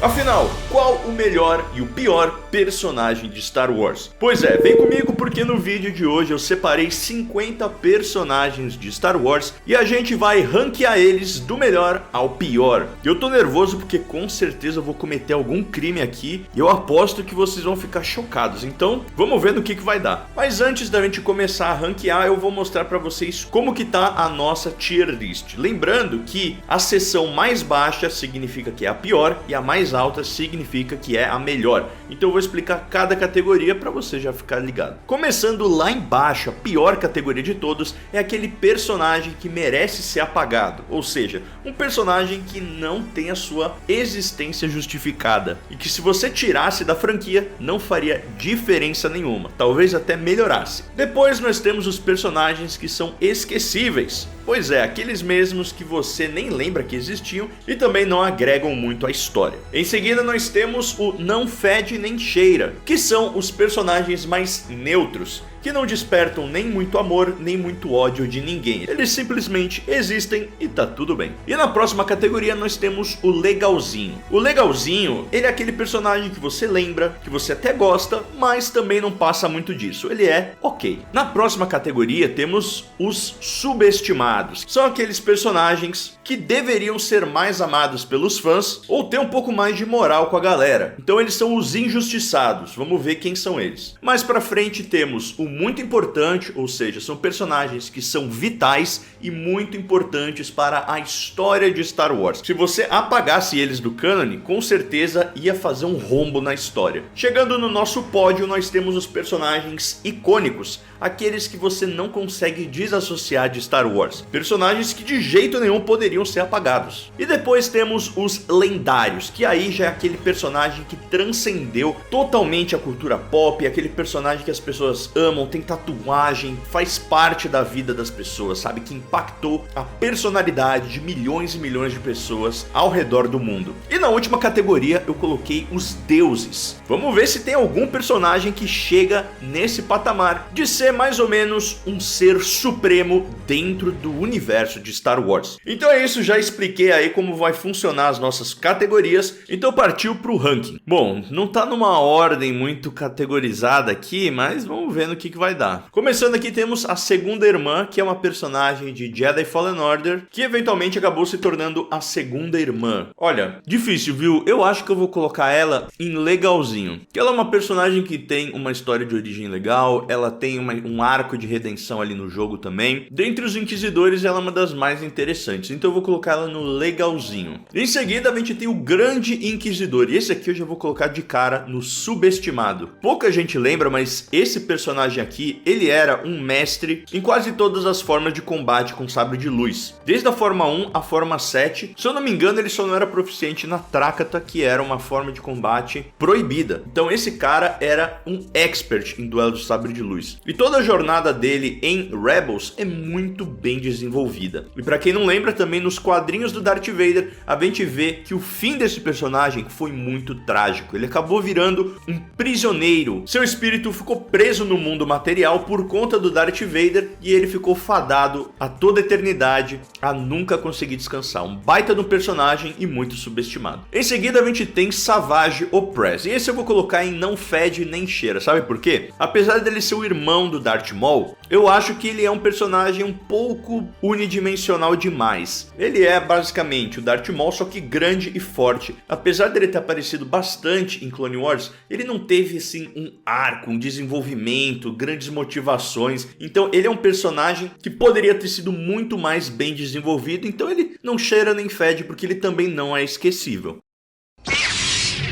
Afinal, qual o melhor e o pior personagem de Star Wars? Pois é, vem comigo porque no vídeo de hoje eu separei 50 personagens de Star Wars e a gente vai ranquear eles do melhor ao pior. Eu tô nervoso porque com certeza eu vou cometer algum crime aqui e eu aposto que vocês vão ficar chocados, então vamos ver no que vai dar. Mas antes da gente começar a ranquear, eu vou mostrar pra vocês como que tá a nossa tier list. Lembrando que a seção mais baixa significa que é a pior e a mais alta significa que é a melhor. Então eu vou explicar cada categoria para você já ficar ligado. Começando lá embaixo, a pior categoria de todos é aquele personagem que merece ser apagado, ou seja, um personagem que não tem a sua existência justificada e que se você tirasse da franquia não faria diferença nenhuma, talvez até melhorasse. Depois nós temos os personagens que são esquecíveis, pois é, aqueles mesmos que você nem lembra que existiam e também não agregam muito à história. Em seguida nós temos o não fede nem cheira, que são os personagens mais neutros, que não despertam nem muito amor, nem muito ódio de ninguém. Eles simplesmente existem e tá tudo bem. E na próxima categoria nós temos o legalzinho. O legalzinho, ele é aquele personagem que você lembra, que você até gosta, mas também não passa muito disso. Ele é ok. Na próxima categoria temos os subestimados. São aqueles personagens que deveriam ser mais amados pelos fãs ou ter um pouco mais de moral com a galera. Então eles são os injustiçados. Vamos ver quem são eles. Mais pra frente temos o muito importante, ou seja, são personagens que são vitais e muito importantes para a história de Star Wars. Se você apagasse eles do cânone, com certeza ia fazer um rombo na história. Chegando no nosso pódio, nós temos os personagens icônicos, aqueles que você não consegue desassociar de Star Wars. Personagens que de jeito nenhum poderiam ser apagados. E depois temos os lendários, que aí já é aquele personagem que transcendeu totalmente a cultura pop, aquele personagem que as pessoas amam, tem tatuagem, faz parte da vida das pessoas, sabe? Que impactou a personalidade de milhões e milhões de pessoas ao redor do mundo. E na última categoria eu coloquei os deuses. Vamos ver se tem algum personagem que chega nesse patamar de ser mais ou menos um ser supremo dentro do universo de Star Wars. Então é isso, já expliquei aí como vai funcionar as nossas categorias, então partiu pro ranking. Bom, não tá numa ordem muito categorizada aqui, mas vamos ver no que vai dar. Começando aqui temos a segunda irmã, que é uma personagem de Jedi Fallen Order, que eventualmente acabou se tornando a segunda irmã. Olha, difícil, viu? Eu acho que eu vou colocar ela em legalzinho, que ela é uma personagem que tem uma história de origem legal, ela tem um arco de redenção ali no jogo também. Dentre os Inquisidores, ela é uma das mais interessantes, então eu vou colocar ela no legalzinho. Em seguida, a gente tem o Grande Inquisidor, e esse aqui eu já vou colocar de cara no subestimado. Pouca gente lembra, mas esse personagem aqui, ele era um mestre em quase todas as formas de combate com sabre de luz. Desde a forma 1 à forma 7, se eu não me engano, ele só não era proficiente na Trácata, que era uma forma de combate proibida. Então esse cara era um expert em duelo de sabre de luz. E toda a jornada dele em Rebels é muito bem desenvolvida. E pra quem não lembra, também nos quadrinhos do Darth Vader, a gente vê que o fim desse personagem foi muito trágico. Ele acabou virando um prisioneiro. Seu espírito ficou preso no mundo material por conta do Darth Vader e ele ficou fadado a toda a eternidade a nunca conseguir descansar. Um baita de um personagem e muito subestimado. Em seguida a gente tem Savage Opress, e esse eu vou colocar em não fede nem cheira, sabe por quê? Apesar dele ser o irmão do Darth Maul, eu acho que ele é um personagem um pouco unidimensional demais. Ele é basicamente o Darth Maul, só que grande e forte. Apesar dele ter aparecido bastante em Clone Wars, ele não teve assim um arco, um desenvolvimento, grandes motivações. Então ele é um personagem que poderia ter sido muito mais bem desenvolvido, então ele não cheira nem fede porque ele também não é esquecível.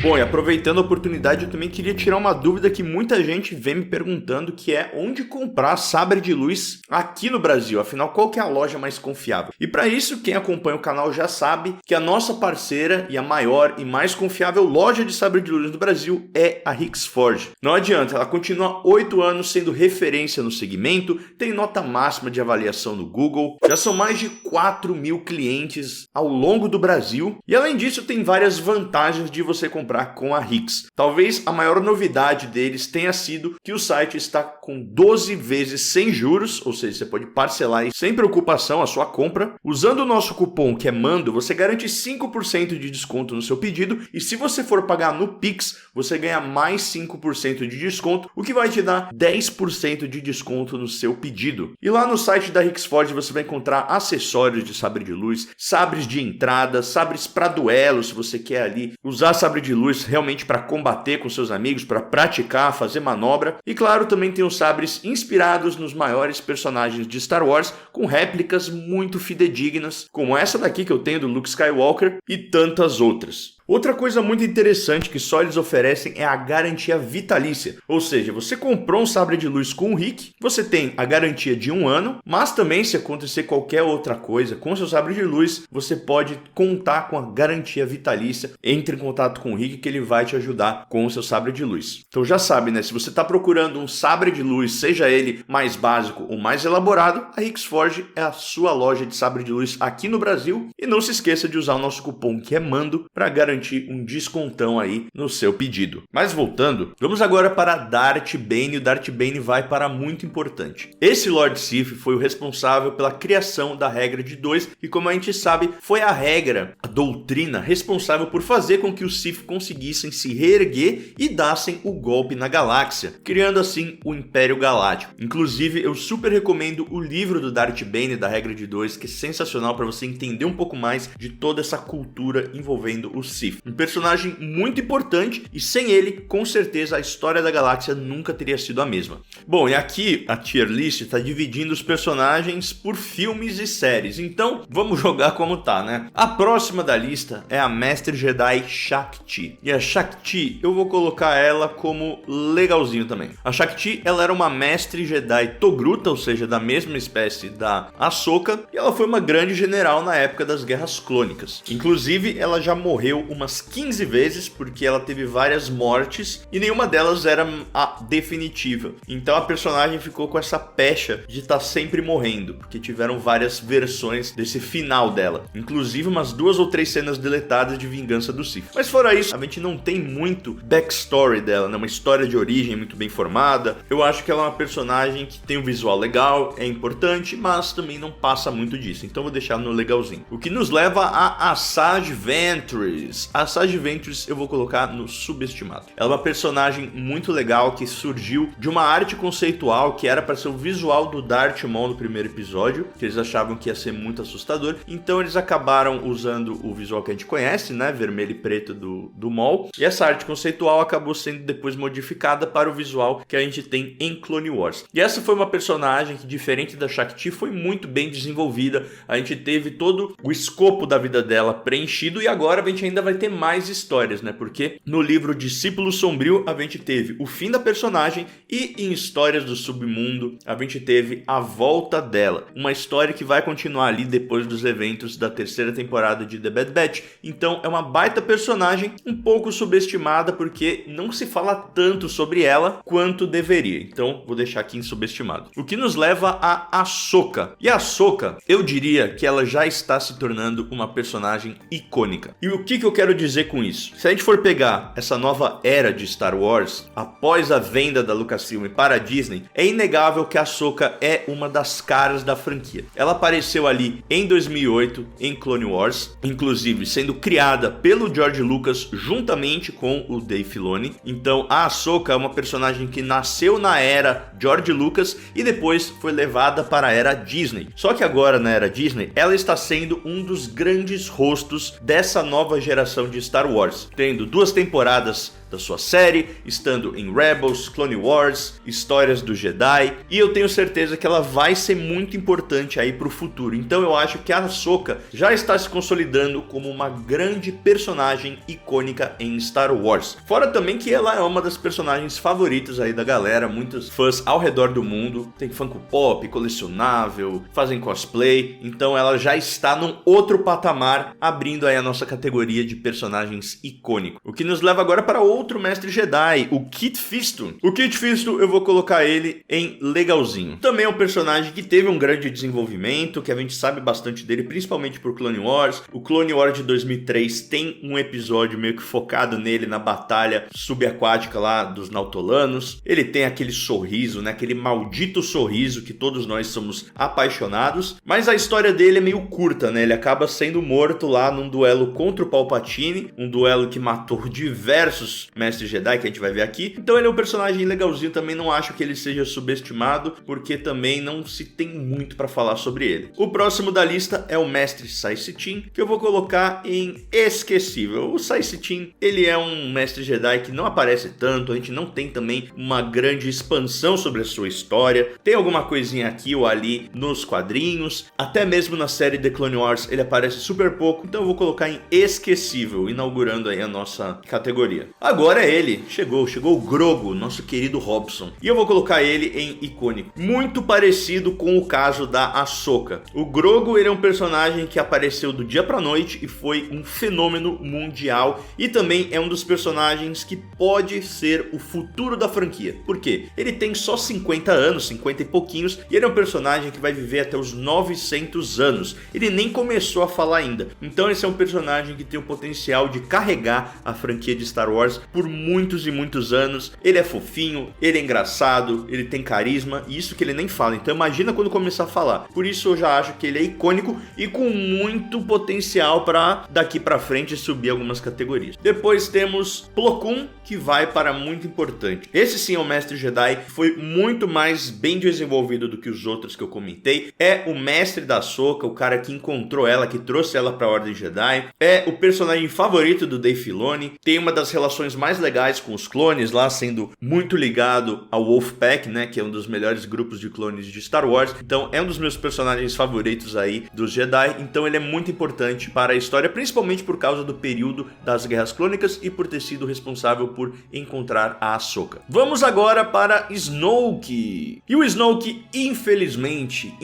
Bom, e aproveitando a oportunidade, eu também queria tirar uma dúvida que muita gente vem me perguntando, que é onde comprar sabre de luz aqui no Brasil. Afinal, qual que é a loja mais confiável? E para isso, quem acompanha o canal já sabe que a nossa parceira e a maior e mais confiável loja de sabre de luz do Brasil é a Hixforge. Não adianta, ela continua 8 anos sendo referência no segmento, tem nota máxima de avaliação no Google, já são mais de 4.000 clientes ao longo do Brasil e além disso tem várias vantagens de você comprar comprar com a Hicks. Talvez a maior novidade deles tenha sido que o site está com 12 vezes sem juros, ou seja, você pode parcelar aí sem preocupação a sua compra. Usando o nosso cupom que é MANDO, você garante 5% de desconto no seu pedido e se você for pagar no Pix, você ganha mais 5% de desconto, o que vai te dar 10% de desconto no seu pedido. E lá no site da Hicks Forge você vai encontrar acessórios de sabre de luz, sabres de entrada, sabres para duelo, se você quer ali usar sabre de luz realmente para combater com seus amigos, para praticar, fazer manobra. E claro, também tem os sabres inspirados nos maiores personagens de Star Wars, com réplicas muito fidedignas, como essa daqui que eu tenho do Luke Skywalker e tantas outras. Outra coisa muito interessante que só eles oferecem é a garantia vitalícia, ou seja, você comprou um sabre de luz com o Rick, você tem a garantia de 1 ano, mas também se acontecer qualquer outra coisa com seu sabre de luz, você pode contar com a garantia vitalícia. Entre em contato com o Rick que ele vai te ajudar com o seu sabre de luz. Então já sabe, né? Se você está procurando um sabre de luz, seja ele mais básico ou mais elaborado, a Hicks Forge é a sua loja de sabre de luz aqui no Brasil. E não se esqueça de usar o nosso cupom que é MANDO para garantir um descontão aí no seu pedido. Mas voltando, vamos agora para Darth Bane. O Darth Bane vai para muito importante. Esse Lord Sith foi o responsável pela criação da regra de 2 e, como a gente sabe, foi a regra, a doutrina responsável por fazer com que os Sith conseguissem se reerguer e dassem o golpe na galáxia, criando assim o Império Galáctico. Inclusive, eu super recomendo o livro do Darth Bane, da regra de 2, que é sensacional para você entender um pouco mais de toda essa cultura envolvendo os Sith. Um personagem muito importante e sem ele, com certeza, a história da galáxia nunca teria sido a mesma. Bom, e aqui a tier list está dividindo os personagens por filmes e séries, então vamos jogar como tá, né? A próxima da lista é a Mestre Jedi Shaak-Ti. E a Shaak-Ti, eu vou colocar ela como legalzinho também. A Shaak-Ti, ela era uma Mestre Jedi Togruta, ou seja, da mesma espécie da Ahsoka, e ela foi uma grande general na época das Guerras Clônicas. Inclusive, ela já morreu umas 15 vezes, porque ela teve várias mortes e nenhuma delas era a definitiva. Então a personagem ficou com essa pecha de estar sempre morrendo, porque tiveram várias versões desse final dela. Inclusive umas 2 ou 3 cenas deletadas de Vingança do Sith. Mas fora isso, a gente não tem muito backstory dela, né? Uma história de origem muito bem formada. Eu acho que ela é uma personagem que tem um visual legal, é importante, mas também não passa muito disso. Então vou deixar no legalzinho. O que nos leva a Asajj Ventress. A Asajj Ventress eu vou colocar no subestimado. Ela é uma personagem muito legal que surgiu de uma arte conceitual que era para ser o visual do Darth Maul no primeiro episódio, que eles achavam que ia ser muito assustador, então eles acabaram usando o visual que a gente conhece, né, vermelho e preto do Maul, e essa arte conceitual acabou sendo depois modificada para o visual que a gente tem em Clone Wars. E essa foi uma personagem que, diferente da Shaak-Ti, foi muito bem desenvolvida, a gente teve todo o escopo da vida dela preenchido e agora a gente ainda vai ter mais histórias, né? Porque no livro Discípulo Sombrio a gente teve o fim da personagem e em Histórias do Submundo a gente teve a volta dela. Uma história que vai continuar ali depois dos eventos da 3ª temporada de The Bad Batch. Então é uma baita personagem, um pouco subestimada porque não se fala tanto sobre ela quanto deveria. Então vou deixar aqui em subestimado. O que nos leva a Ahsoka. E a Ahsoka, eu diria que ela já está se tornando uma personagem icônica. E o que eu quero dizer com isso? Se a gente for pegar essa nova era de Star Wars, após a venda da Lucasfilm para a Disney, é inegável que a Ahsoka é uma das caras da franquia. Ela apareceu ali em 2008 em Clone Wars, inclusive sendo criada pelo George Lucas juntamente com o Dave Filoni. Então a Ahsoka é uma personagem que nasceu na era George Lucas e depois foi levada para a era Disney. Só que agora na era Disney, ela está sendo um dos grandes rostos dessa nova geração de Star Wars, tendo 2 temporadas da sua série, estando em Rebels, Clone Wars, Histórias do Jedi, e eu tenho certeza que ela vai ser muito importante aí pro futuro. Então eu acho que a Ahsoka já está se consolidando como uma grande personagem icônica em Star Wars. Fora também que ela é uma das personagens favoritas aí da galera, muitos fãs ao redor do mundo, tem Funko Pop, colecionável, fazem cosplay, então ela já está num outro patamar, abrindo aí a nossa categoria de personagens icônicos. O que nos leva agora para outro mestre Jedi, o Kit Fisto. O Kit Fisto eu vou colocar ele em legalzinho. Também é um personagem que teve um grande desenvolvimento, que a gente sabe bastante dele, principalmente por Clone Wars. O Clone Wars de 2003 tem um episódio meio que focado nele na batalha subaquática lá dos Nautolanos. Ele tem aquele sorriso, né? Aquele maldito sorriso que todos nós somos apaixonados. Mas a história dele é meio curta, né? Ele acaba sendo morto lá num duelo contra o Palpatine, um duelo que matou diversos mestres Jedi, que a gente vai ver aqui. Então ele é um personagem legalzinho, também não acho que ele seja subestimado, porque também não se tem muito para falar sobre ele. O próximo da lista é o mestre Saesee Tiin, que eu vou colocar em esquecível. O Saesee Tiin, ele é um mestre Jedi que não aparece tanto, a gente não tem também uma grande expansão sobre a sua história. Tem alguma coisinha aqui ou ali nos quadrinhos, até mesmo na série The Clone Wars ele aparece super pouco, então eu vou colocar em esquecível, inaugurando aí a nossa categoria. Agora é ele, chegou o Grogu, nosso querido Hobson, e eu vou colocar ele em icônico, muito parecido com o caso da Ahsoka. O Grogu, ele é um personagem que apareceu do dia pra noite e foi um fenômeno mundial, e também é um dos personagens que pode ser o futuro da franquia. Por quê? Ele tem só 50 anos, 50 e pouquinhos, e ele é um personagem que vai viver até os 900 anos. Ele nem começou a falar ainda. Então esse é um personagem que tem o potencial de carregar a franquia de Star Wars por muitos e muitos anos. Ele é fofinho, ele é engraçado, ele tem carisma, e isso que ele nem fala. Então imagina quando começar a falar. Por isso eu já acho que ele é icônico e com muito potencial para daqui para frente subir algumas categorias. Depois temos Plo Koon, que vai para muito importante. Esse sim é um mestre Jedi, foi muito mais bem desenvolvido do que os outros que eu comentei. É o mestre da Ahsoka, o cara que encontrou ela, que trouxe ela para a Ordem Jedi. É o personagem favorito do Dave Filoni. Tem uma das relações mais legais com os clones lá, sendo muito ligado ao Wolfpack, né, que é um dos melhores grupos de clones de Star Wars. Então é um dos meus personagens favoritos aí dos Jedi. Então ele é muito importante para a história, principalmente por causa do período das Guerras Clônicas e por ter sido responsável por encontrar a Ahsoka. Vamos agora para Snoke. E o Snoke, infelizmente,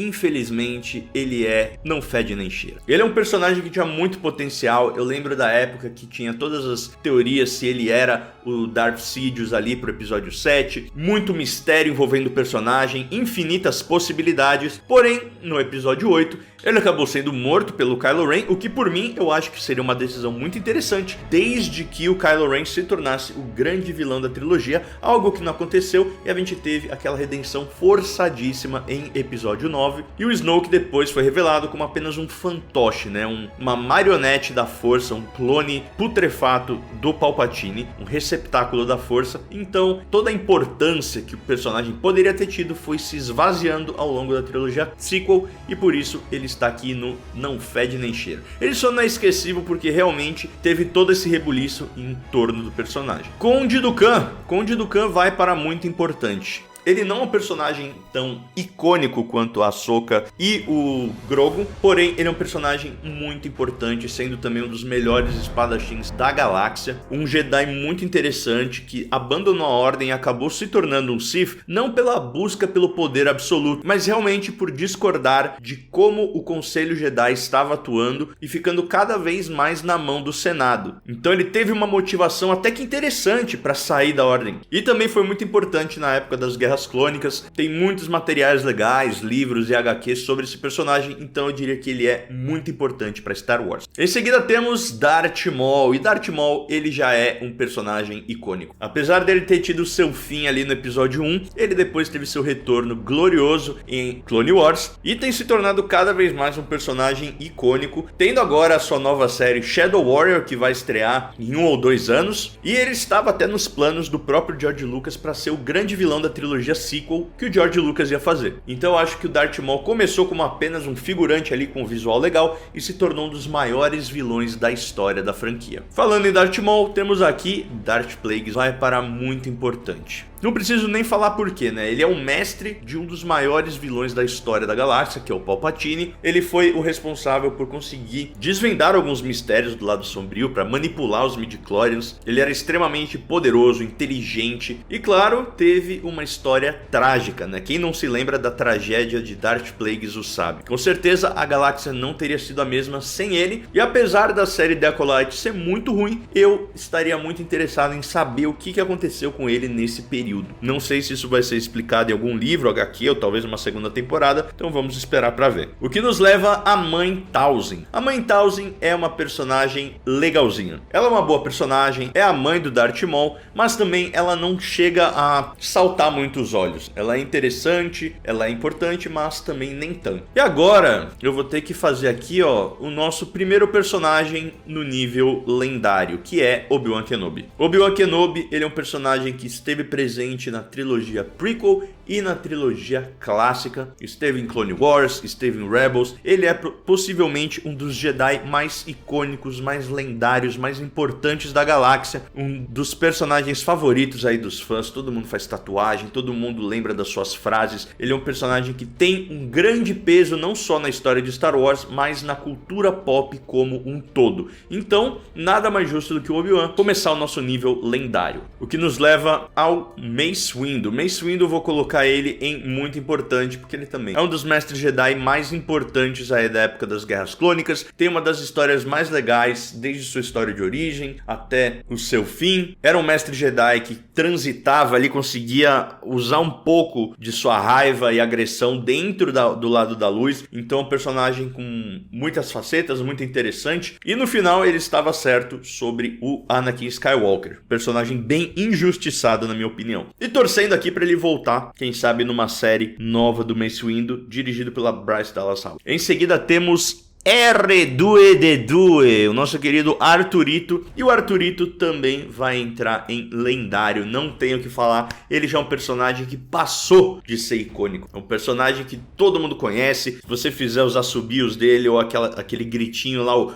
ele não fede nem cheira. Ele é um personagem que tinha muito potencial. Eu lembro da época que tinha todas as teorias se ele era o Darth Sidious ali pro episódio 7. Muito mistério envolvendo o personagem, infinitas possibilidades. Porém, no episódio 8, ele acabou sendo morto pelo Kylo Ren, o que por mim eu acho que seria uma decisão muito interessante, desde que o Kylo Ren se tornasse o grande vilão da trilogia, algo que não aconteceu, e a gente teve aquela redenção forçadíssima em episódio 9, e o Snoke depois foi revelado como apenas um fantoche, né? Uma marionete da força, um clone putrefato do Palpatine, um receptáculo da força. Então toda a importância que o personagem poderia ter tido foi se esvaziando ao longo da trilogia sequel, e por isso ele está aqui no não fede nem cheira. Ele só não é esquecível porque realmente teve todo esse rebuliço em torno do personagem. Conde Dooku vai para muito importante. Ele não é um personagem tão icônico quanto a Ahsoka e o Grogu, porém ele é um personagem muito importante, sendo também um dos melhores espadachins da galáxia, um Jedi muito interessante que abandonou a Ordem e acabou se tornando um Sith, não pela busca pelo poder absoluto, mas realmente por discordar de como o Conselho Jedi estava atuando e ficando cada vez mais na mão do Senado. Então ele teve uma motivação até que interessante para sair da Ordem, e também foi muito importante na época das Guerras Clônicas. Tem muitos materiais legais, livros e HQs sobre esse personagem, então eu diria que ele é muito importante para Star Wars. Em seguida temos Darth Maul, e Darth Maul ele já é um personagem icônico. Apesar dele ter tido seu fim ali no episódio 1, ele depois teve seu retorno glorioso em Clone Wars e tem se tornado cada vez mais um personagem icônico, tendo agora a sua nova série Shadow Warrior, que vai estrear em 1 ou 2 anos, e ele estava até nos planos do próprio George Lucas para ser o grande vilão da trilogia sequel que o George Lucas ia fazer. Então eu acho que o Darth Maul começou como apenas um figurante ali com um visual legal e se tornou um dos maiores vilões da história da franquia. Falando em Darth Maul, temos aqui Darth Plagueis, vai para muito importante. Não preciso nem falar porquê, né? Ele é o mestre de um dos maiores vilões da história da galáxia, que é o Palpatine. Ele foi o responsável por conseguir desvendar alguns mistérios do lado sombrio, para manipular os midi-chlorians. Ele era extremamente poderoso, inteligente e, claro, teve uma história trágica, né? Quem não se lembra da tragédia de Darth Plagueis o sabe. Com certeza a galáxia não teria sido a mesma sem ele, e apesar da série The Acolyte ser muito ruim, eu estaria muito interessado em saber o que aconteceu com ele nesse período. Não sei se isso vai ser explicado em algum livro, HQ ou talvez uma segunda temporada, então vamos esperar para ver. O que nos leva à Mãe Talzin. A Mãe Talzin é uma personagem legalzinha. Ela é uma boa personagem, é a mãe do Darth Maul, mas também ela não chega a saltar muito os olhos. Ela é interessante, ela é importante, mas também nem tanto. E agora eu vou ter que fazer aqui, ó, o nosso primeiro personagem no nível lendário, que é Obi-Wan Kenobi. Obi-Wan Kenobi, ele é um personagem que esteve presente na trilogia prequel e na trilogia clássica, esteve em Clone Wars, esteve em Rebels. Ele é possivelmente um dos Jedi mais icônicos, mais lendários, mais importantes da galáxia, um dos personagens favoritos aí dos fãs. Todo mundo faz tatuagem, todo mundo lembra das suas frases. Ele é um personagem que tem um grande peso não só na história de Star Wars, mas na cultura pop como um todo. Então, nada mais justo do que o Obi-Wan começar o nosso nível lendário. O que nos leva ao Mace Windu. Mace Windu eu vou colocar ele em muito importante, porque ele também é um dos mestres Jedi mais importantes aí da época das Guerras Clônicas. Tem uma das histórias mais legais, desde sua história de origem até o seu fim. Era um mestre Jedi que transitava ali, conseguia usar um pouco de sua raiva e agressão dentro do lado da luz. Então um personagem com muitas facetas, muito interessante. E no final ele estava certo sobre o Anakin Skywalker, personagem bem injustiçado na minha opinião. E torcendo aqui para ele voltar, quem sabe numa série nova do Mace Windu, dirigido pela Bryce Dallas Howard. Em seguida temos R2D2, o nosso querido Arturito. E o Arturito também vai entrar em lendário, não tenho o que falar. Ele já é um personagem que passou de ser icônico. É um personagem que todo mundo conhece. Se você fizer os assobios dele ou aquele gritinho lá, o...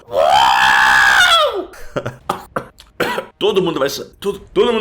todo mundo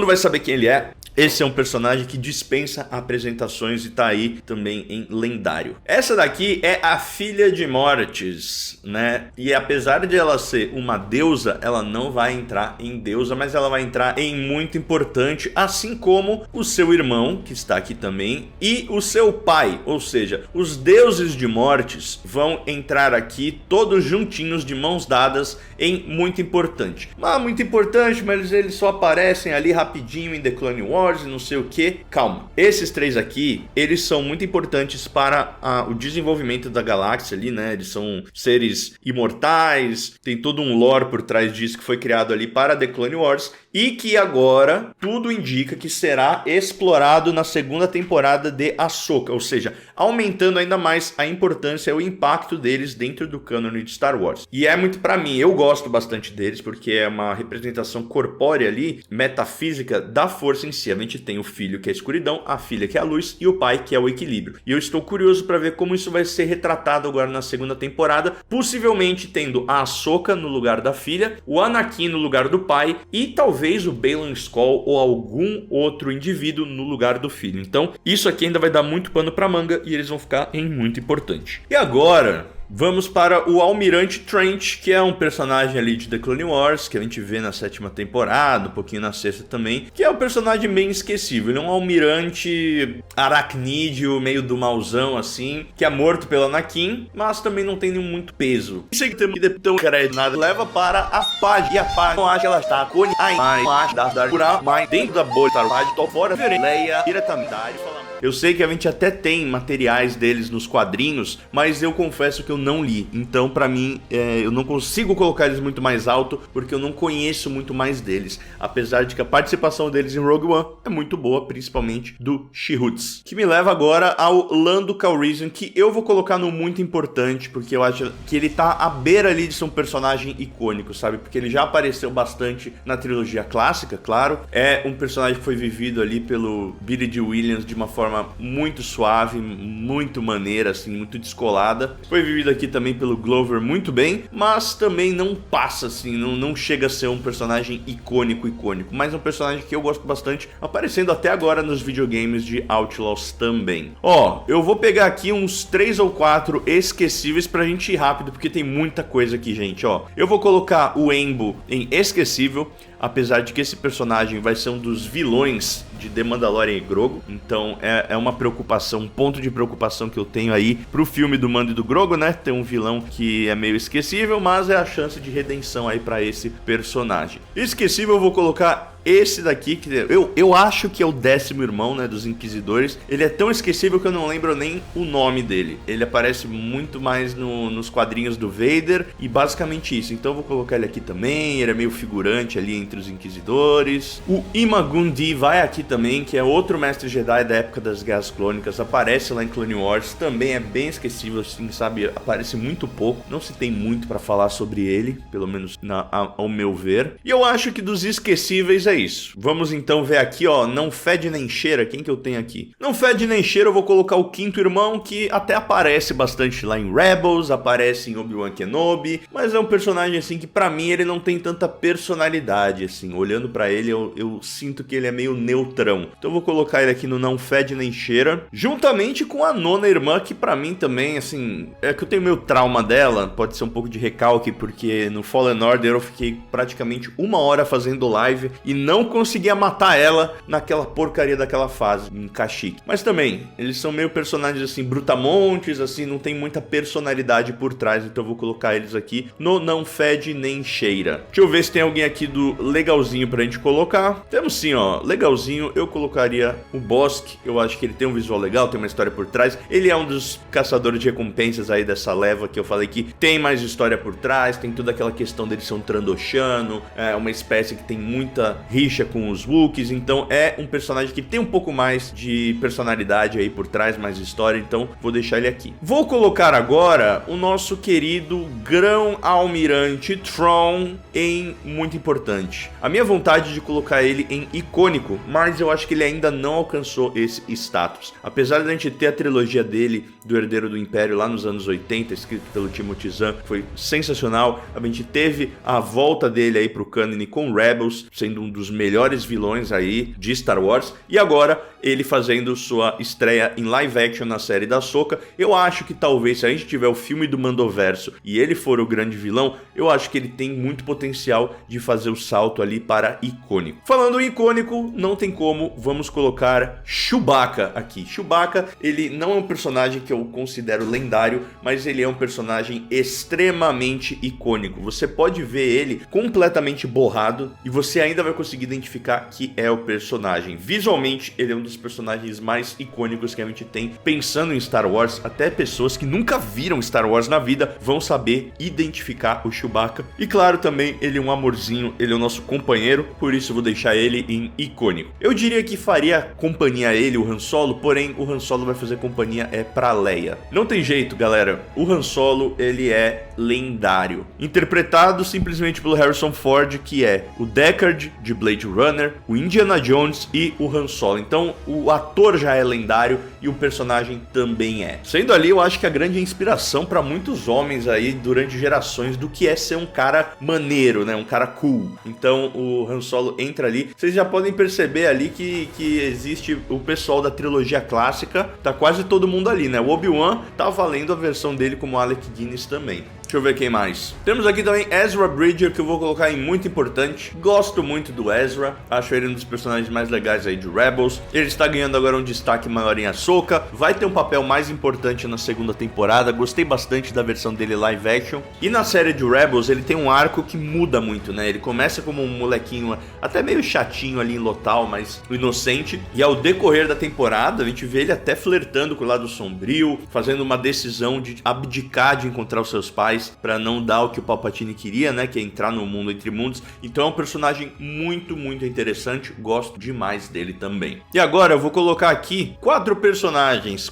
vai saber quem ele é. Esse é um personagem que dispensa apresentações e tá aí também em lendário. Essa daqui é a filha de Mortis, né? E apesar de ela ser uma deusa, ela não vai entrar em deusa, mas ela vai entrar em muito importante, assim como o seu irmão, que está aqui também, e o seu pai. Ou seja, os deuses de Mortis vão entrar aqui todos juntinhos, de mãos dadas, em muito importante. Muito importante, mas eles só aparecem ali rapidinho em The Clone Wars e não sei o que. Calma, esses três aqui, eles são muito importantes para o desenvolvimento da galáxia ali, né? Eles são seres imortais, tem todo um lore por trás disso que foi criado ali para The Clone Wars e que agora tudo indica que será explorado na segunda temporada de Ahsoka, ou seja, aumentando ainda mais a importância e o impacto deles dentro do cânone de Star Wars. E é muito pra mim, eu gosto bastante deles porque é uma representação corpórea ali, metafísica da força em si. A gente tem o filho que é a escuridão, a filha que é a luz e o pai que é o equilíbrio. E eu estou curioso para ver como isso vai ser retratado agora na segunda temporada, possivelmente tendo a Ahsoka no lugar da filha, o Anakin no lugar do pai e talvez o Baylan Skoll ou algum outro indivíduo no lugar do filho. Então isso aqui ainda vai dar muito pano pra manga e eles vão ficar em muito importante. E agora vamos para o Almirante Trench, que é um personagem ali de The Clone Wars, que a gente vê na 7ª temporada, um pouquinho na 6ª também, que é um personagem bem esquecível. Ele é um almirante aracnídeo, meio do malzão assim, que é morto pelo Anakin, mas também não tem nenhum muito peso. Isso aqui também tão nada leva para a Paz, e a Paz não acha que ela está com a dentro da bolha, tá? Paz, tô fora, Leia diretamente, fala. Eu sei que a gente até tem materiais deles nos quadrinhos, mas eu confesso que eu não li. Então, pra mim, eu não consigo colocar eles muito mais alto, porque eu não conheço muito mais deles. Apesar de que a participação deles em Rogue One é muito boa, principalmente do Chirruts. Que me leva agora ao Lando Calrissian, que eu vou colocar no muito importante, porque eu acho que ele tá à beira ali de ser um personagem icônico, sabe? Porque ele já apareceu bastante na trilogia clássica, claro. É um personagem que foi vivido ali pelo Billy Dee Williams de uma forma forma muito suave, muito maneira, assim, muito descolada. Foi vivido aqui também pelo Glover muito bem, mas também não passa, assim, não chega a ser um personagem icônico, mas é um personagem que eu gosto bastante, aparecendo até agora nos videogames de Outlaws também. Ó, eu vou pegar aqui uns 3 ou 4 esquecíveis pra gente ir rápido, porque tem muita coisa aqui, gente, ó. Eu vou colocar o Embo em esquecível, apesar de que esse personagem vai ser um dos vilões de The Mandalorian e Grogu, então é uma preocupação, um ponto de preocupação que eu tenho aí pro filme do Mando e do Grogu, né? Ter um vilão que é meio esquecível, mas é a chance de redenção aí pra esse personagem. Esquecível eu vou colocar esse daqui, que eu acho que é o 10º irmão, né, dos Inquisidores. Ele é tão esquecível que eu não lembro nem o nome dele. Ele aparece muito mais nos quadrinhos do Vader e basicamente isso. Então eu vou colocar ele aqui também, ele é meio figurante ali entre os Inquisidores. O Ima-Gun Di vai aqui também, que é outro mestre Jedi da época das Guerras Clônicas, aparece lá em Clone Wars, também é bem esquecível, assim, sabe, aparece muito pouco, não se tem muito pra falar sobre ele, pelo menos ao meu ver. E eu acho que dos esquecíveis é isso. Vamos então ver aqui, ó, não fede nem cheira, quem que eu tenho aqui? Não fede nem cheira, eu vou colocar o 5º irmão, que até aparece bastante lá em Rebels, aparece em Obi-Wan Kenobi, mas é um personagem, assim, que pra mim ele não tem tanta personalidade, assim, olhando pra ele eu sinto que ele é meio neutrão. Então eu vou colocar ele aqui no não fede nem cheira, juntamente com a 9ª irmã, que pra mim também, assim, é que eu tenho meio trauma dela, pode ser um pouco de recalque, porque no Fallen Order eu fiquei praticamente 1 hora fazendo live e não conseguia matar ela naquela porcaria daquela fase, em Kashyyyk. Mas também, eles são meio personagens assim, brutamontes, assim, não tem muita personalidade por trás, então eu vou colocar eles aqui no não fede nem cheira. Deixa eu ver se tem alguém aqui do legalzinho pra gente colocar. Temos sim, ó, legalzinho, eu colocaria o Bossk, eu acho que ele tem um visual legal, tem uma história por trás, ele é um dos caçadores de recompensas aí dessa leva que eu falei que tem mais história por trás, tem toda aquela questão dele ser um Trandoshano, é uma espécie que tem muita rixa com os Wookiees, então é um personagem que tem um pouco mais de personalidade aí por trás, mais história, então vou deixar ele aqui. Vou colocar agora o nosso querido Grão-Almirante Thrawn em muito importante. A minha vontade de colocar ele em icônico, mas eu acho que ele ainda não alcançou esse status. Apesar de a gente ter a trilogia dele, do Herdeiro do Império, lá nos anos 80, escrito pelo Timothy Zahn, foi sensacional. A gente teve a volta dele aí pro cânone com Rebels, sendo um dos melhores vilões aí de Star Wars, e agora ele fazendo sua estreia em live action na série da Ahsoka. Eu acho que talvez, se a gente tiver o filme do Mandoverso e ele for o grande vilão, eu acho que ele tem muito potencial de fazer o salto ali para icônico. Falando em icônico, não tem como, vamos colocar Chewbacca aqui. Chewbacca, ele não é um personagem que eu considero lendário, mas ele é um personagem extremamente icônico. Você pode ver ele completamente borrado e você ainda vai conseguir identificar que é o personagem. Visualmente, ele é um dos personagens mais icônicos que a gente tem pensando em Star Wars. Até pessoas que nunca viram Star Wars na vida vão saber identificar o Chewbacca. E claro, também ele é um amorzinho, ele é o nosso companheiro, por isso eu vou deixar ele em icônico. Eu diria que faria companhia a ele, o Han Solo, porém o Han Solo vai fazer companhia pra Leia. Não tem jeito, galera, o Han Solo, ele é lendário. Interpretado simplesmente pelo Harrison Ford, que é o Deckard de Blade Runner, o Indiana Jones e o Han Solo. Então o ator já é lendário e o personagem também é. Sendo ali, eu acho que a grande inspiração para muitos homens aí durante gerações do que é ser um cara maneiro, né? Um cara cool. Então o Han Solo entra ali. Vocês já podem perceber ali que existe o pessoal da trilogia clássica, tá quase todo mundo ali, né? O Obi-Wan tá valendo a versão dele como Alec Guinness também. Deixa eu ver quem mais. Temos aqui também Ezra Bridger, que eu vou colocar em muito importante. Gosto muito do Ezra, acho ele um dos personagens mais legais aí de Rebels. Ele está ganhando agora um destaque maior em Ahsoka, vai ter um papel mais importante na segunda temporada. Gostei bastante da versão dele live action. E na série de Rebels ele tem um arco que muda muito, né? Ele começa como um molequinho até meio chatinho ali em Lothal, mas inocente. E ao decorrer da temporada a gente vê ele até flertando com o lado sombrio, fazendo uma decisão de abdicar de encontrar os seus pais para não dar o que o Palpatine queria, né, que é entrar no mundo entre mundos. Então é um personagem muito, muito interessante, gosto demais dele também. E agora eu vou colocar aqui 4 personagens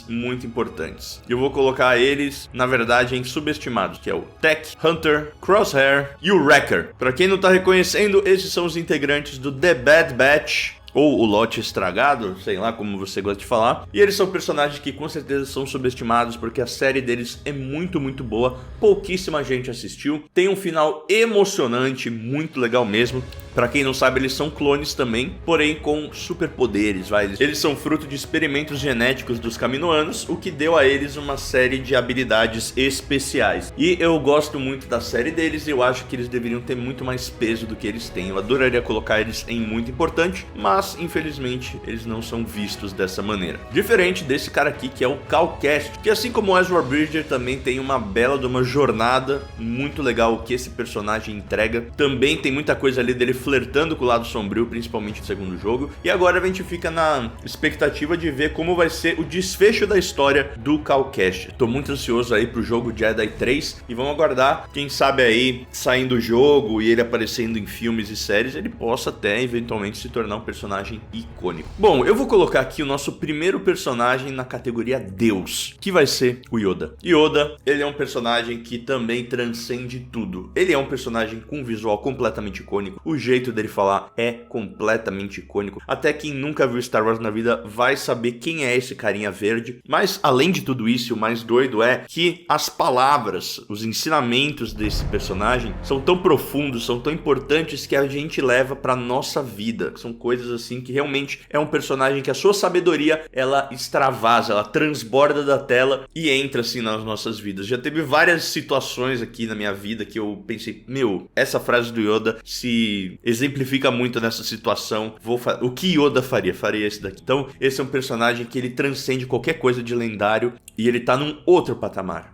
muito importantes. Eu vou colocar eles, na verdade, em subestimados, que é o Tech, Hunter, Crosshair e o Wrecker. Para quem não tá reconhecendo, esses são os integrantes do The Bad Batch, ou o lote estragado, sei lá como você gosta de falar. E eles são personagens que com certeza são subestimados, porque a série deles é muito boa, pouquíssima gente assistiu, tem um final emocionante, muito legal mesmo. Pra quem não sabe, eles são clones também, porém com superpoderes, vai. Eles são fruto de experimentos genéticos dos Kaminoanos, o que deu a eles uma série de habilidades especiais. E eu gosto muito da série deles e eu acho que eles deveriam ter muito mais peso do que eles têm. Eu adoraria colocar eles em muito importante, mas infelizmente eles não são vistos dessa maneira. Diferente desse cara aqui, que é o Cal Kestis, que assim como o Ezra Bridger também tem uma bela de uma jornada muito legal que esse personagem entrega. Também tem muita coisa ali dele flertando com o lado sombrio, principalmente no segundo jogo. E agora a gente fica na expectativa de ver como vai ser o desfecho da história do Cal Kestis. Tô muito ansioso aí pro jogo Jedi 3 e vamos aguardar, quem sabe aí, saindo o jogo e ele aparecendo em filmes e séries, ele possa até eventualmente se tornar um personagem icônico. Bom, eu vou colocar aqui o nosso primeiro personagem na categoria Deus, que vai ser o Yoda. Yoda, ele é um personagem que também transcende tudo. Ele é um personagem com um visual completamente icônico, o jeito dele falar é completamente icônico. Até quem nunca viu Star Wars na vida vai saber quem é esse carinha verde. Mas além de tudo isso, o mais doido é que as palavras, os ensinamentos desse personagem são tão profundos, são tão importantes que a gente leva pra nossa vida. São coisas assim que realmente é um personagem que a sua sabedoria, ela extravasa, ela transborda da tela e entra assim nas nossas vidas. Já teve várias situações aqui na minha vida que eu pensei, meu, essa frase do Yoda se exemplifica muito nessa situação. O que Yoda faria? Faria esse daqui. Então, esse é um personagem que ele transcende qualquer coisa de lendário e ele tá num outro patamar.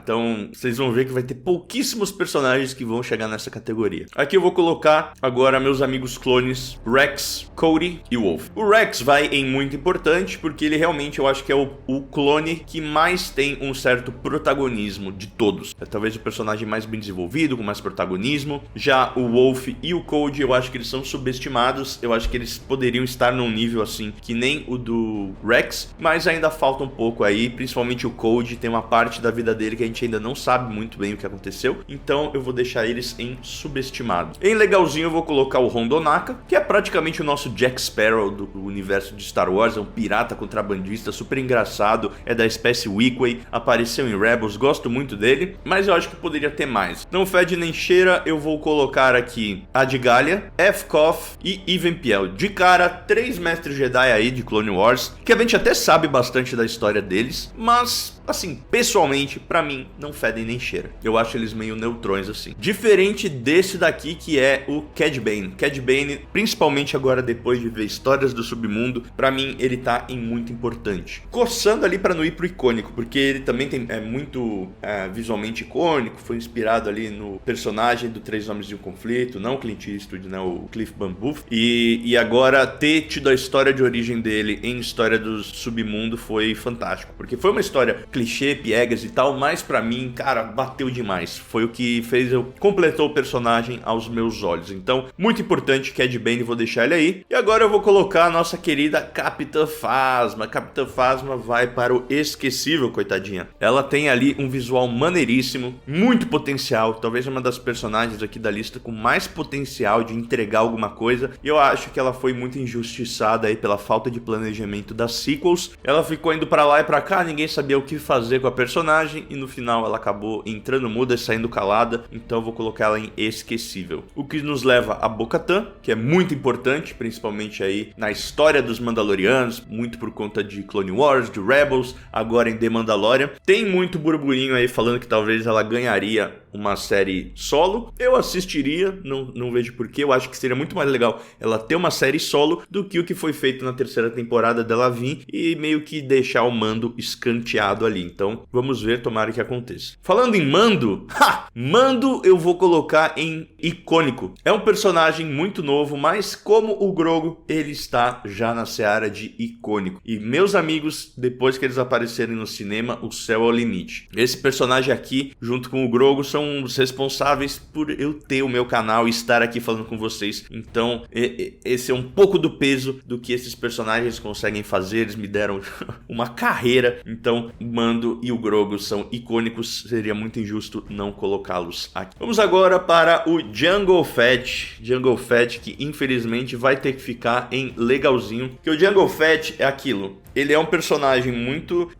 Então, vocês vão ver que vai ter pouquíssimos personagens que vão chegar nessa categoria. Aqui eu vou colocar agora meus amigos clones Rex, Cody e Wolf. O Rex vai em muito importante porque ele realmente, eu acho que é o clone que mais tem um certo protagonismo de todos. É talvez o personagem mais bem desenvolvido, com mais protagonismo. Já o Wolf e o Cody, eu acho que eles são subestimados. Eu acho que eles poderiam estar num nível assim que nem o do Rex, mas ainda falta um pouco aí, principalmente o Cody. Tem uma parte da vida dele que a gente ainda não sabe muito bem o que aconteceu, então eu vou deixar eles em subestimado. Em legalzinho eu vou colocar o Rondonaka, que é praticamente o nosso Jack Sparrow do universo de Star Wars. É um pirata contrabandista super engraçado, é da espécie Wookiee, apareceu em Rebels, gosto muito dele, mas eu acho que poderia ter mais. Não fede nem cheira, eu vou colocar aqui Adgallia, F-Koff e Even Piell. De cara, 3 mestres Jedi aí de Clone Wars, que a gente até sabe bastante da história deles, mas, assim, pessoalmente, pra mim, não fedem nem cheira. Eu acho eles meio neutrões, assim. Diferente desse daqui, que é o Cad Bane. Cad Bane, principalmente agora depois de ver Histórias do Submundo, pra mim, ele tá em muito importante. Coçando ali pra não ir pro icônico, porque ele também é muito visualmente icônico, foi inspirado ali no personagem do Três Homens de um Conflito, não o Clint Eastwood, né, o Cliff Bambuff. E agora ter tido a história de origem dele em História do Submundo foi fantástico, porque foi uma história clichê, piegas e tal, mas pra mim, cara, bateu demais. Foi o que fez completou o personagem aos meus olhos. Então, muito importante, Cad Bane, vou deixar ele aí. E agora eu vou colocar a nossa querida Capitã Phasma. Capitã Phasma vai para o esquecível, coitadinha. Ela tem ali um visual maneiríssimo, muito potencial, talvez uma das personagens aqui da lista com mais potencial de entregar alguma coisa. E eu acho que ela foi muito injustiçada aí pela falta de planejamento das sequels. Ela ficou indo pra lá e pra cá, ninguém sabia o que fazer com a personagem e no final ela acabou entrando muda e saindo calada, então eu vou colocar ela em esquecível. O que nos leva a Bo-Katan, que é muito importante, principalmente aí na história dos Mandalorianos, muito por conta de Clone Wars, de Rebels, agora em The Mandalorian. Tem muito burburinho aí falando que talvez ela ganharia uma série solo. Eu assistiria, não vejo porquê. Eu acho que seria muito mais legal ela ter uma série solo do que o que foi feito na terceira temporada dela vir e meio que deixar o Mando escanteado ali. Então, vamos ver, tomara que aconteça. Falando em Mando, Mando eu vou colocar em icônico. É um personagem muito novo, mas como o Grogu, ele está já na seara de icônico. E meus amigos, depois que eles aparecerem no cinema, o céu é o limite. Esse personagem aqui, junto com o Grogu, são são os responsáveis por eu ter o meu canal e estar aqui falando com vocês. Então, esse é um pouco do peso do que esses personagens conseguem fazer. Eles me deram uma carreira. Então, o Mando e o Grogu são icônicos. Seria muito injusto não colocá-los aqui. Vamos agora para o Jango Fett. Jango Fett, que infelizmente vai ter que ficar em legalzinho. Porque o Jango Fett é aquilo. Ele é um personagem muito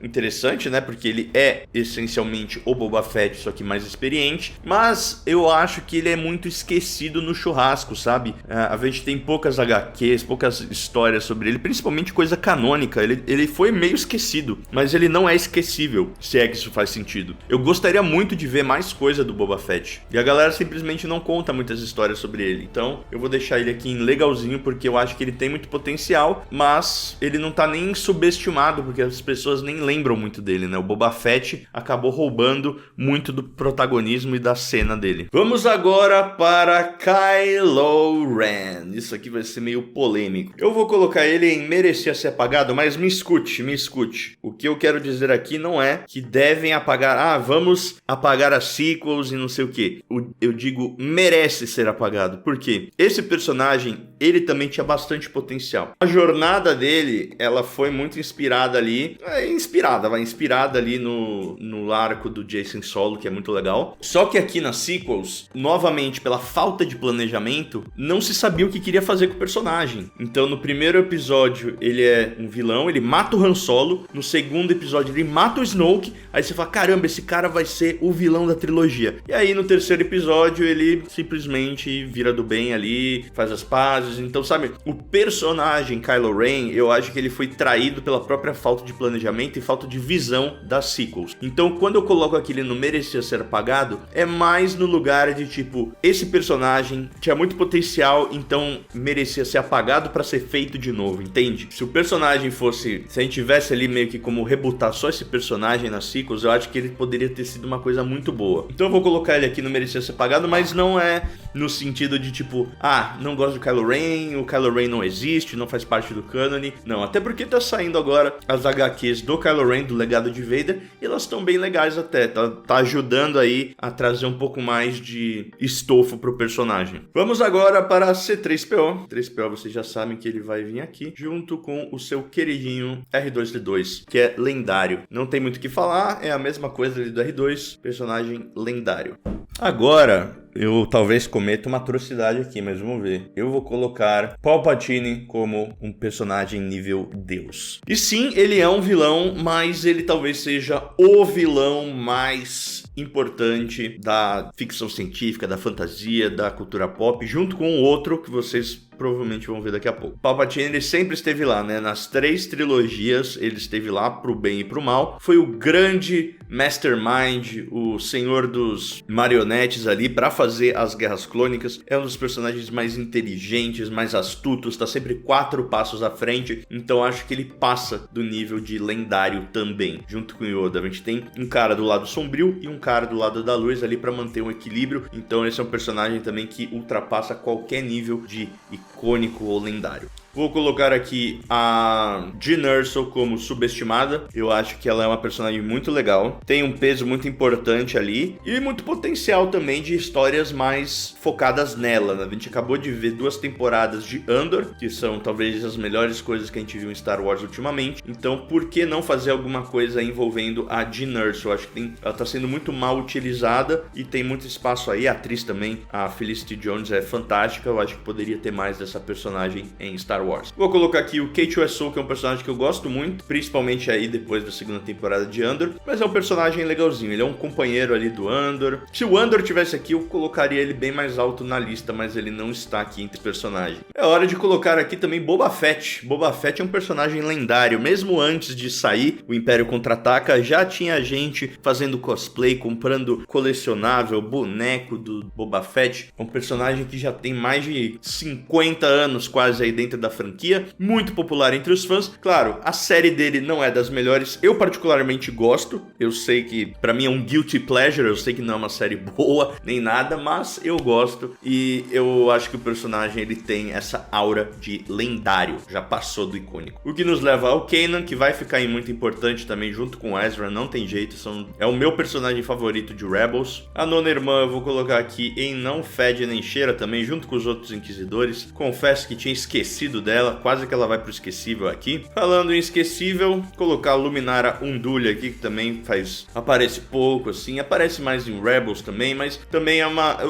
interessante, né? Porque ele é essencialmente o Boba Fett, só que mais experiente. Mas eu acho que ele é muito esquecido no churrasco, sabe? A gente tem poucas HQs, poucas histórias sobre ele, principalmente coisa canônica. Ele foi meio esquecido, mas ele não é esquecível, se é que isso faz sentido. Eu gostaria muito de ver mais coisa do Boba Fett. E a galera simplesmente não conta muitas histórias sobre ele. Então eu vou deixar ele aqui em legalzinho, porque eu acho que ele tem muito potencial, mas ele não tá nem subestimado, porque as pessoas nem lembram muito dele, né? O Boba Fett acabou roubando muito do protagonismo e da cena dele. Vamos agora para Kylo Ren. Isso aqui vai ser meio polêmico. Eu vou colocar ele em merecia ser apagado, mas me escute. O que eu quero dizer aqui não é que devem apagar, vamos apagar as sequels e não sei o que. Eu digo merece ser apagado. Por quê? Esse personagem, ele também tinha bastante potencial. A jornada dele, ela foi muito inspirada ali, inspirada ali no arco do Jacen Solo, que é muito legal. Só que aqui nas sequels, novamente, pela falta de planejamento, não se sabia o que queria fazer com o personagem. Então, no primeiro episódio, ele é um vilão, ele mata o Han Solo. No segundo episódio, ele mata o Snoke. Aí você fala, caramba, esse cara vai ser o vilão da trilogia. E aí, no terceiro episódio, ele simplesmente vira do bem ali, faz as pazes. Então, sabe, o personagem Kylo Ren, eu acho que ele foi traído pela própria falta de planejamento e falta de visão das sequels. Então, quando eu coloco aqui ele não merecia ser apagado, é mais no lugar de tipo, esse personagem tinha muito potencial, então merecia ser apagado pra ser feito de novo, entende? Se o personagem fosse, se a gente tivesse ali meio que como rebootar só esse personagem nas sequels, eu acho que ele poderia ter sido uma coisa muito boa. Então eu vou colocar ele aqui no merecia ser apagado, mas não é no sentido de tipo, não gosto do Kylo Ren, o Kylo Ren não existe, não faz parte do cânone. Não, até porque tá saindo agora as HQs do Kylo Ren, do Legado de Vader, e elas estão bem legais até, tá ajudando aí a trazer um pouco mais de estofo pro personagem. Vamos agora para C3PO. 3PO, vocês já sabem que ele vai vir aqui, junto com o seu queridinho R2D2, que é lendário. Não tem muito o que falar, é a mesma coisa ali do R2, personagem lendário. Agora, eu talvez cometa uma atrocidade aqui, mas vamos ver. Eu vou colocar Palpatine como um personagem nível Deus. E sim, ele é um vilão, mas ele talvez seja o vilão mais importante da ficção científica, da fantasia, da cultura pop, junto com o outro que vocês provavelmente vão ver daqui a pouco. Palpatine, ele sempre esteve lá, né? Nas 3 trilogias, ele esteve lá pro bem e pro mal. Foi o grande mastermind, o senhor dos marionetes ali para fazer as guerras clônicas. É um dos personagens mais inteligentes, mais astutos, tá sempre 4 passos à frente. Então acho que ele passa do nível de lendário também. Junto com o Yoda, a gente tem um cara do lado sombrio e um cara do lado da luz ali para manter um equilíbrio. Então esse é um personagem também que ultrapassa qualquer nível de icônico ou lendário. Vou colocar aqui a Jyn Erso como subestimada. Eu acho que ela é uma personagem muito legal. Tem um peso muito importante ali. E muito potencial também de histórias mais focadas nela, né? A gente acabou de ver 2 temporadas de Andor, que são talvez as melhores coisas que a gente viu em Star Wars ultimamente. Então, por que não fazer alguma coisa envolvendo a Jyn Erso? Eu acho que ela tá sendo muito mal utilizada e tem muito espaço aí. A atriz também, a Felicity Jones, é fantástica. Eu acho que poderia ter mais dessa personagem em Star Wars. Vou colocar aqui o K2SO, que é um personagem que eu gosto muito, principalmente aí depois da segunda temporada de Andor, mas é um personagem legalzinho, ele é um companheiro ali do Andor. Se o Andor tivesse aqui, eu colocaria ele bem mais alto na lista, mas ele não está aqui entre personagens. É hora de colocar aqui também Boba Fett. Boba Fett é um personagem lendário, mesmo antes de sair o Império Contra-Ataca, já tinha gente fazendo cosplay, comprando colecionável, boneco do Boba Fett. É um personagem que já tem mais de 50 anos quase aí dentro da franquia, muito popular entre os fãs. Claro, a série dele não é das melhores, eu particularmente gosto, eu sei que pra mim é um guilty pleasure, eu sei que não é uma série boa nem nada, mas eu gosto e eu acho que o personagem ele tem essa aura de lendário, já passou do icônico. O que nos leva ao Kanan, que vai ficar muito importante também junto com Ezra, não tem jeito, é o meu personagem favorito de Rebels. A nona irmã eu vou colocar aqui em Não Fede Nem Cheira também, junto com os outros inquisidores. Confesso que tinha esquecido dela, quase que ela vai pro esquecível aqui. Falando em esquecível, colocar a Luminara Undullia aqui, que também aparece pouco assim, aparece mais em Rebels também, mas também é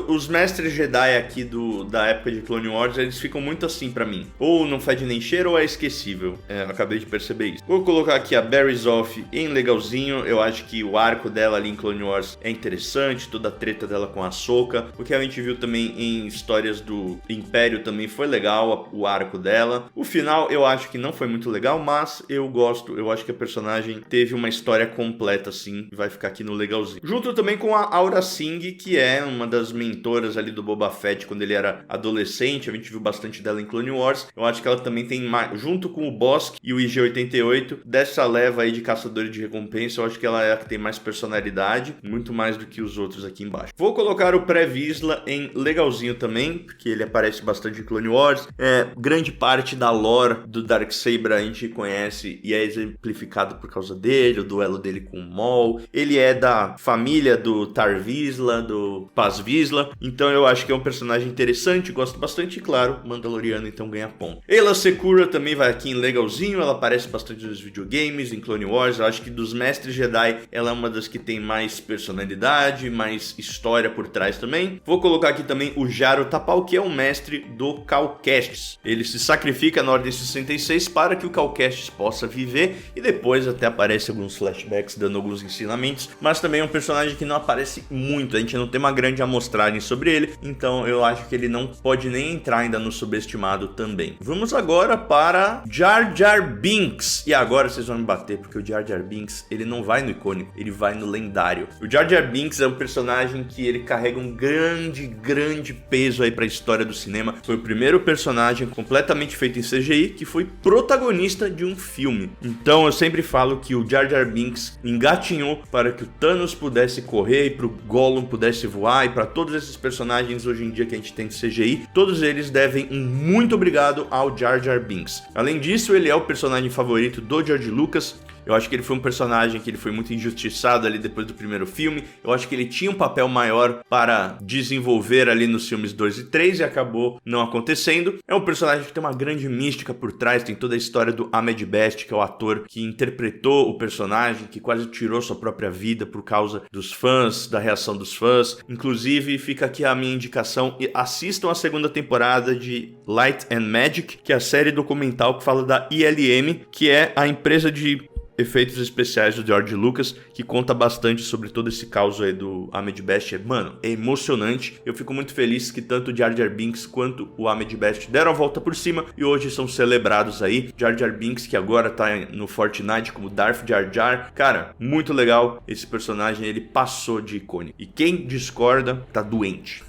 os mestres Jedi aqui da época de Clone Wars, eles ficam muito assim pra mim, ou Não Fede Nem Cheira ou é esquecível, acabei de perceber isso. Vou colocar aqui a Barry Zoff em legalzinho, eu acho que o arco dela ali em Clone Wars é interessante, toda a treta dela com a Ahsoka, o que a gente viu também em histórias do Império também foi legal, o arco dela. O final eu acho que não foi muito legal, mas eu gosto, eu acho que a personagem teve uma história completa assim, vai ficar aqui no legalzinho. Junto também com a Aura Singh, que é uma das mentoras ali do Boba Fett quando ele era adolescente, a gente viu bastante dela em Clone Wars. Eu acho que ela também tem mais, junto com o Bossk e o IG-88, dessa leva aí de caçadores de recompensa, eu acho que ela é a que tem mais personalidade, muito mais do que os outros aqui embaixo. Vou colocar o Pré-Vizsla em legalzinho também, porque ele aparece bastante em Clone Wars. Grande parte da lore do Darksaber a gente conhece e é exemplificado por causa dele, o duelo dele com o Maul. Ele é da família do Tar Vizsla, do Paz Vizsla, então eu acho que é um personagem interessante, gosto bastante e claro, Mandaloriano então ganha ponto. Aayla Secura também vai aqui em legalzinho, ela aparece bastante nos videogames, em Clone Wars, eu acho que dos mestres Jedi ela é uma das que tem mais personalidade, mais história por trás também. Vou colocar aqui também o Jaro Tapal, que é um mestre do Cal Kestis. Ele se sacrifica na Ordem 66 para que o Cal Kestis possa viver e depois até aparece alguns flashbacks dando alguns ensinamentos, mas também é um personagem que não aparece muito, a gente não tem uma grande amostragem sobre ele, então eu acho que ele não pode nem entrar ainda no subestimado também. Vamos agora para Jar Jar Binks, e agora vocês vão me bater, porque o Jar Jar Binks, ele não vai no icônico, ele vai no lendário. O Jar Jar Binks é um personagem que ele carrega um grande peso aí pra história do cinema, foi o primeiro personagem completamente feito em CGI que foi protagonista de um filme. Então eu sempre falo que o Jar Jar Binks engatinhou para que o Thanos pudesse correr e pro Gollum pudesse voar, e para todos esses personagens hoje em dia que a gente tem de CGI, todos eles devem um muito obrigado ao Jar Jar Binks. Além disso, ele é o personagem favorito do George Lucas. Eu acho que ele foi um personagem que ele foi muito injustiçado ali depois do primeiro filme. Eu acho que ele tinha um papel maior para desenvolver ali nos filmes 2 e 3 e acabou não acontecendo. É um personagem que tem uma grande mística por trás, tem toda a história do Ahmed Best, que é o ator que interpretou o personagem, que quase tirou sua própria vida por causa dos fãs, da reação dos fãs. Inclusive, fica aqui a minha indicação, e assistam a segunda temporada de Light and Magic, que é a série documental que fala da ILM, que é a empresa de efeitos especiais do George Lucas, que conta bastante sobre todo esse caos aí do Ahmed Best. Mano, é emocionante. Eu fico muito feliz que tanto o Jar Jar Binks quanto o Ahmed Best deram a volta por cima e hoje são celebrados aí. Jar Jar Binks, que agora tá no Fortnite como Darth Jar Jar. Cara, muito legal. Esse personagem, ele passou de icônico. E quem discorda, tá doente.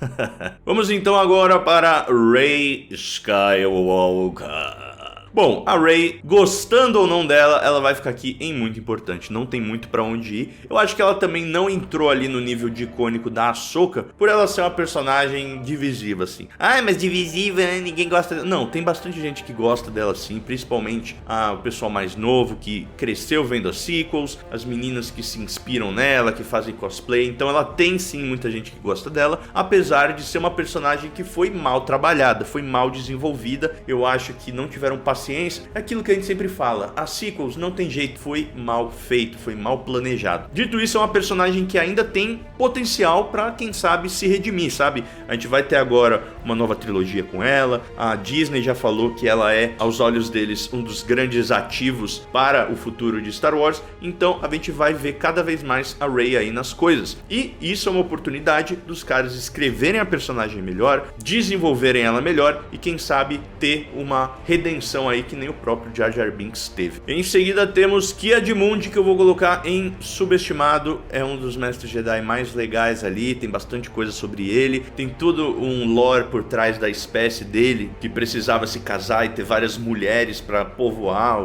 Vamos então agora para Rey Skywalker. Bom, a Rey, gostando ou não dela, ela vai ficar aqui em muito importante, não tem muito pra onde ir. Eu acho que ela também não entrou ali no nível de icônico da Ahsoka, por ela ser uma personagem divisiva, assim. Ah, mas divisiva, né? Ninguém gosta dela. Não, tem bastante gente que gosta dela, sim, principalmente o pessoal mais novo, que cresceu vendo as sequels, as meninas que se inspiram nela, que fazem cosplay. Então ela tem, sim, muita gente que gosta dela, apesar de ser uma personagem que foi mal trabalhada, foi mal desenvolvida. Eu acho que não tiveram paciência. É aquilo que a gente sempre fala, as sequels não tem jeito, foi mal feito, foi mal planejado. Dito isso, é uma personagem que ainda tem potencial pra, quem sabe, se redimir, sabe? A gente vai ter agora uma nova trilogia com ela, a Disney já falou que ela é, aos olhos deles, um dos grandes ativos para o futuro de Star Wars, então a gente vai ver cada vez mais a Rey aí nas coisas. E isso é uma oportunidade dos caras escreverem a personagem melhor, desenvolverem ela melhor e, quem sabe, ter uma redenção aí que nem o próprio Jar Jar Binks teve. Em seguida temos Ki-Adi-Mundi, que eu vou colocar em subestimado. É um dos mestres Jedi mais legais ali, tem bastante coisa sobre ele, tem todo um lore por trás da espécie dele, que precisava se casar e ter várias mulheres para povoar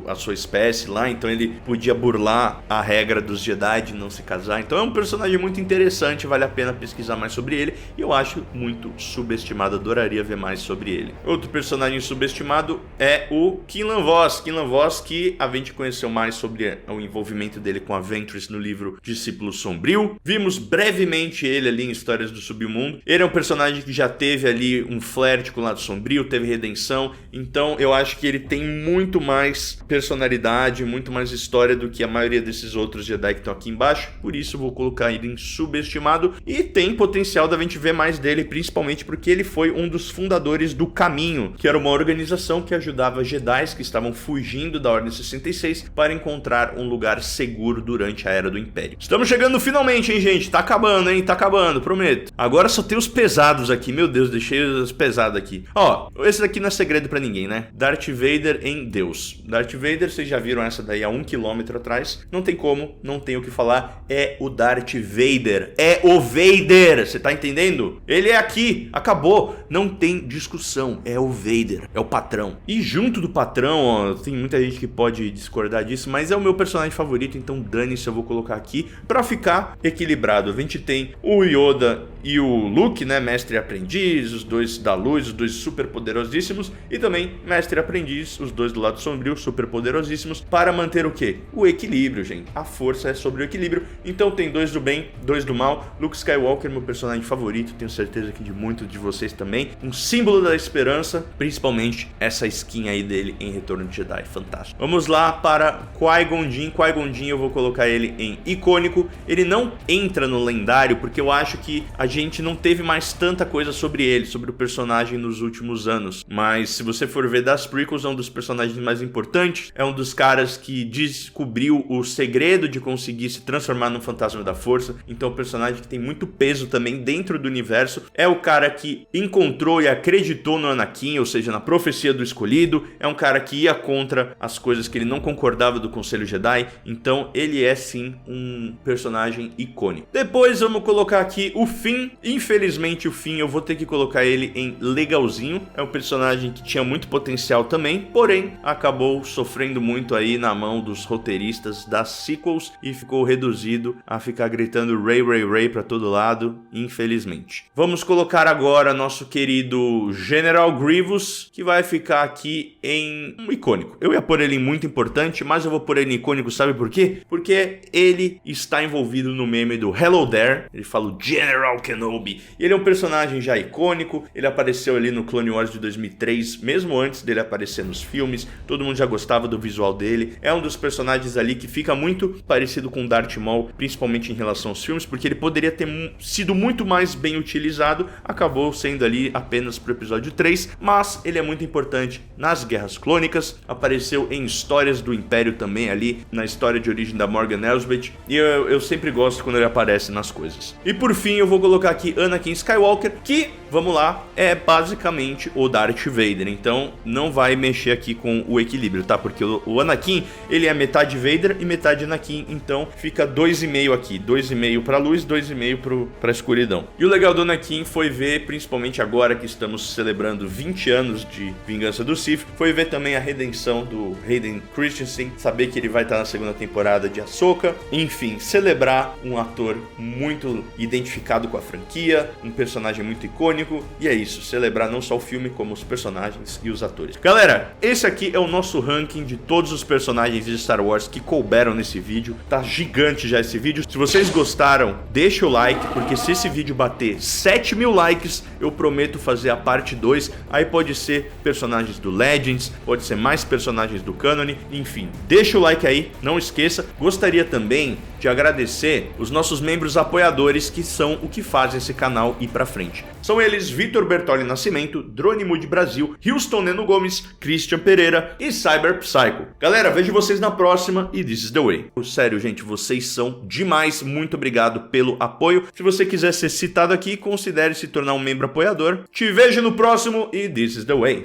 a sua espécie lá, então ele podia burlar a regra dos Jedi de não se casar. Então é um personagem muito interessante, vale a pena pesquisar mais sobre ele, e eu acho muito subestimado, adoraria ver mais sobre ele. Outro personagem subestimado é o Quinlan Vos, que a gente conheceu mais sobre o envolvimento dele com a Ventress no livro Discípulo Sombrio. Vimos brevemente ele ali em Histórias do Submundo. Ele é um personagem que já teve ali um flerte com o lado sombrio, teve redenção, então eu acho que ele tem muito mais personalidade, muito mais história do que a maioria desses outros Jedi que estão aqui embaixo, por isso eu vou colocar ele em subestimado, e tem potencial da gente ver mais dele, principalmente porque ele foi um dos fundadores do Caminho, que era uma organização que ajudava Jedis que estavam fugindo da Ordem 66 para encontrar um lugar seguro durante a Era do Império. Estamos chegando finalmente, hein, gente? Tá acabando, hein? Tá acabando, prometo. Agora só tem os pesados aqui, meu Deus, deixei os pesados aqui. Ó, esse daqui não é segredo pra ninguém, né? Darth Vader em Deus. Darth Vader, vocês já viram essa daí há 1 quilômetro atrás. Não tem como, não tem o que falar. É o Darth Vader. É o Vader, você tá entendendo? Ele é aqui, acabou. Não tem discussão, é o Vader, é o patrão. E junto do patrão, ó, tem muita gente que pode discordar disso, mas é o meu personagem favorito, então dane-se, eu vou colocar aqui pra ficar equilibrado. A gente tem o Yoda e o Luke, né, mestre e aprendiz, os dois da luz, os dois super poderosíssimos, e também mestre e aprendiz, os dois do lado sombrio, super poderosíssimos, para manter o quê? O equilíbrio, gente. A força é sobre o equilíbrio, então tem dois do bem, dois do mal. Luke Skywalker, meu personagem favorito, tenho certeza que de muitos de vocês também, um símbolo da esperança, principalmente essa skin aí dele em Retorno de Jedi, fantástico. Vamos lá para Qui-Gon Jinn. Qui-Gon Jinn eu vou colocar ele em icônico, ele não entra no lendário, porque eu acho que a gente não teve mais tanta coisa sobre ele, sobre o personagem nos últimos anos, mas se você for ver das prequels, é um dos personagens mais importantes, é um dos caras que descobriu o segredo de conseguir se transformar no fantasma da força, então é um personagem que tem muito peso também dentro do universo, é o cara que encontrou e acreditou no Anakin, ou seja, na profecia do escolhido, é um cara que ia contra as coisas que ele não concordava do Conselho Jedi, então ele é sim um personagem icônico. Depois vamos colocar aqui o Finn. Infelizmente o Finn eu vou ter que colocar ele em legalzinho, é um personagem que tinha muito potencial também, porém acabou sofrendo muito aí na mão dos roteiristas das sequels e ficou reduzido a ficar gritando Rey, Rey, Rey pra todo lado, infelizmente. Vamos colocar agora nosso querido General Grievous, que vai ficar aqui em um icônico. Eu ia pôr ele em muito importante, mas eu vou pôr ele em icônico, sabe por quê? Porque ele está envolvido no meme do Hello There, ele fala o General Kenobi, e ele é um personagem já icônico, ele apareceu ali no Clone Wars de 2003, mesmo antes dele aparecer nos filmes, todo mundo já gostava do visual dele, é um dos personagens ali que fica muito parecido com Darth Maul, principalmente em relação aos filmes, porque ele poderia ter sido muito mais bem utilizado, acabou sendo ali apenas pro episódio 3, mas ele é muito importante nas Guerras Clônicas, apareceu em Histórias do Império também ali, na história de origem da Morgan Elsbeth, e eu sempre gosto quando ele aparece nas coisas. E por fim eu vou colocar aqui Anakin Skywalker, que, vamos lá, é basicamente o Darth Vader, então não vai mexer aqui com o equilíbrio, tá? Porque o Anakin, ele é metade Vader e metade Anakin, então fica 2,5 aqui, 2,5 pra luz, 2,5 pra escuridão. E o legal do Anakin foi ver, principalmente agora que estamos celebrando 20 anos de Vingança do Sith, foi ver também a redenção do Hayden Christensen, saber que ele vai estar na segunda temporada de Ahsoka, enfim, celebrar um ator muito identificado com a franquia, um personagem muito icônico, e é isso, celebrar não só o filme, como os personagens e os atores. Galera, esse aqui é o nosso ranking de todos os personagens de Star Wars que couberam nesse vídeo, tá gigante já esse vídeo. Se vocês gostaram, deixa o like, porque se esse vídeo bater 7.000 likes, eu prometo fazer a parte 2, aí pode ser personagens do Legends, pode ser mais personagens do Canon, enfim, deixa o like aí, não esqueça. Gostaria também de agradecer os nossos membros apoiadores, que são o que fazem esse canal ir pra frente. São eles Vitor Bertoli Nascimento, Drone Mood Brasil, Houston Neno Gomes, Christian Pereira e Cyber Psycho. Galera, vejo vocês na próxima e this is the way. Sério, gente, vocês são demais, muito obrigado pelo apoio. Se você quiser ser citado aqui, considere se tornar um membro apoiador. Te vejo no próximo e this is the way.